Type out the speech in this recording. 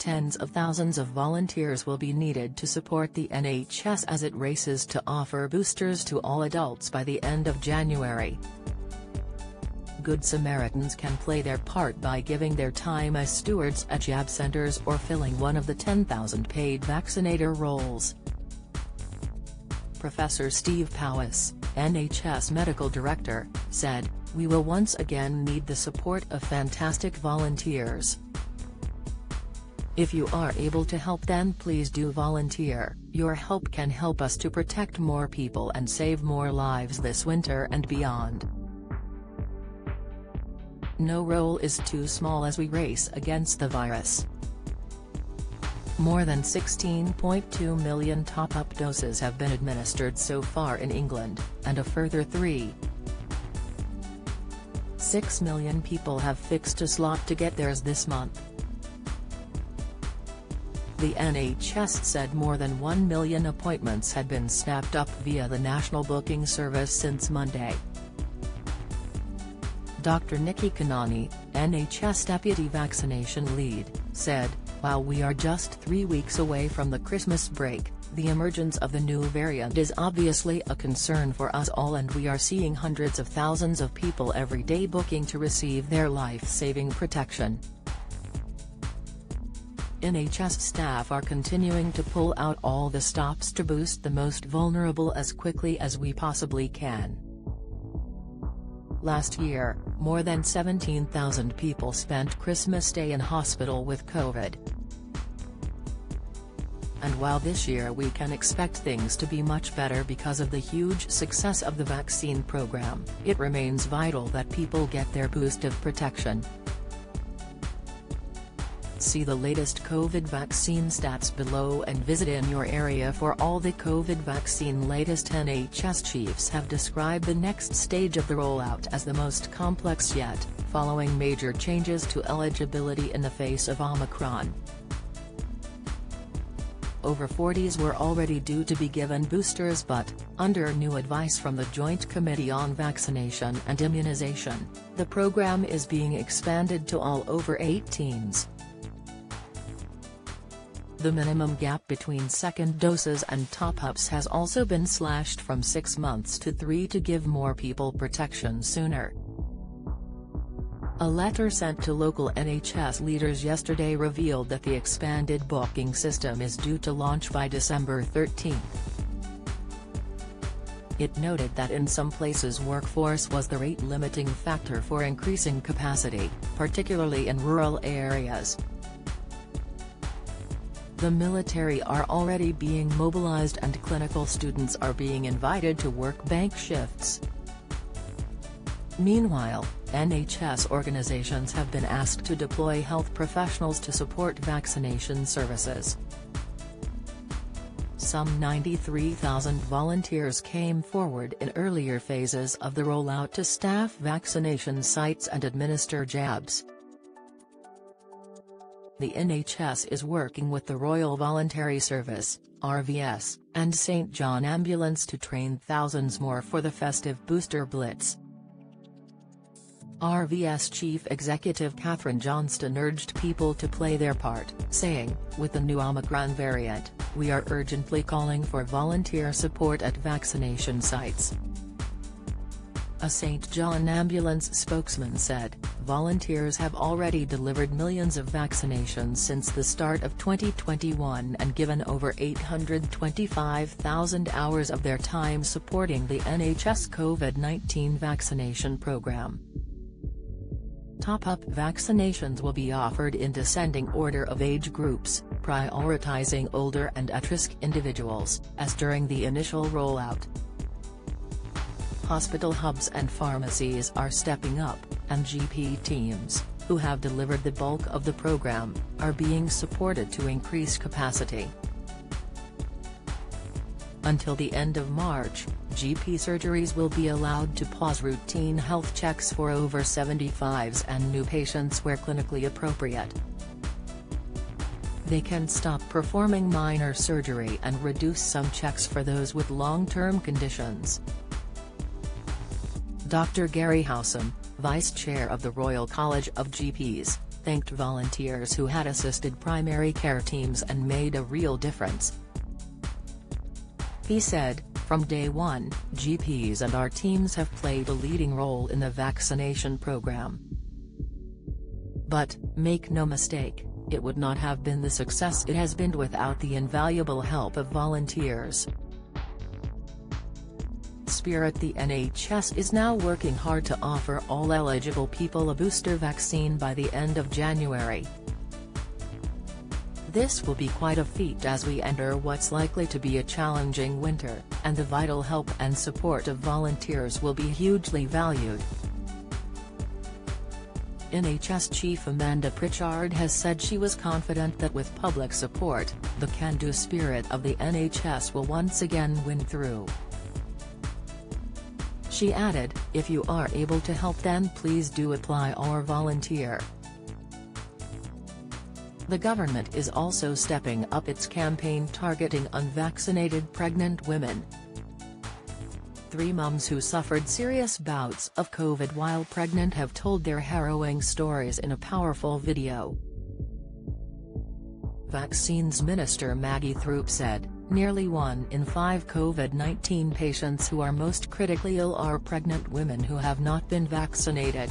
Tens of thousands of volunteers will be needed to support the NHS as it races to offer boosters to all adults by the end of January. Good Samaritans can play their part by giving their time as stewards at jab centres or filling one of the 10,000 paid vaccinator roles. Professor Steve Powis, NHS Medical Director, said, "We will once again need the support of fantastic volunteers. If you are able to help, then please do volunteer. Your help can help us to protect more people and save more lives this winter and beyond. No role is too small as we race against the virus." More than 16.2 million top-up doses have been administered so far in England, and a further 3.6 million people have fixed a slot to get theirs this month. The NHS said more than 1 million appointments had been snapped up via the National Booking Service since Monday. Dr. Nikki Kanani, NHS Deputy Vaccination Lead, said, "While we are just 3 weeks away from the Christmas break, the emergence of the new variant is obviously a concern for us all, and we are seeing hundreds of thousands of people every day booking to receive their life-saving protection. NHS staff are continuing to pull out all the stops to boost the most vulnerable as quickly as we possibly can." Last year, more than 17,000 people spent Christmas Day in hospital with COVID. And while this year we can expect things to be much better because of the huge success of the vaccine program, it remains vital that people get their boost of protection. See the latest COVID vaccine stats below and visit in your area for all the COVID vaccine. Latest NHS chiefs have described the next stage of the rollout as the most complex yet, following major changes to eligibility in the face of Omicron. Over 40s were already due to be given boosters, but, under new advice from the Joint Committee on Vaccination and Immunisation, the program is being expanded to all over 18s. The minimum gap between second doses and top-ups has also been slashed from 6 months to 3 to give more people protection sooner. A letter sent to local NHS leaders yesterday revealed that the expanded booking system is due to launch by December 13. It noted that in some places workforce was the rate-limiting factor for increasing capacity, particularly in rural areas. The military are already being mobilized and clinical students are being invited to work bank shifts. Meanwhile, NHS organizations have been asked to deploy health professionals to support vaccination services. Some 93,000 volunteers came forward in earlier phases of the rollout to staff vaccination sites and administer jabs. The NHS is working with the Royal Voluntary Service, RVS, and St John Ambulance to train thousands more for the festive booster blitz. RVS Chief Executive Catherine Johnston urged people to play their part, saying, "With the new Omicron variant, we are urgently calling for volunteer support at vaccination sites." A St John Ambulance spokesman said, "Volunteers have already delivered millions of vaccinations since the start of 2021 and given over 825,000 hours of their time supporting the NHS COVID-19 vaccination program." Top-up vaccinations will be offered in descending order of age groups, prioritizing older and at-risk individuals, as during the initial rollout. Hospital hubs and pharmacies are stepping up, and GP teams, who have delivered the bulk of the program, are being supported to increase capacity. Until the end of March, GP surgeries will be allowed to pause routine health checks for over 75s and new patients where clinically appropriate. They can stop performing minor surgery and reduce some checks for those with long-term conditions. Dr. Gary Howsam, Vice Chair of the Royal College of GPs, thanked volunteers who had assisted primary care teams and made a real difference. He said, "From day one, GPs and our teams have played a leading role in the vaccination program. But, make no mistake, it would not have been the success it has been without the invaluable help of volunteers." The NHS is now working hard to offer all eligible people a booster vaccine by the end of January. This will be quite a feat as we enter what's likely to be a challenging winter, and the vital help and support of volunteers will be hugely valued. NHS Chief Amanda Pritchard has said she was confident that with public support, the can-do spirit of the NHS will once again win through. She added, "If you are able to help, then please do apply or volunteer." The government is also stepping up its campaign targeting unvaccinated pregnant women. 3 mums who suffered serious bouts of COVID while pregnant have told their harrowing stories in a powerful video. Vaccines Minister Maggie Thorpe said, "Nearly 1 in 5 COVID-19 patients who are most critically ill are pregnant women who have not been vaccinated."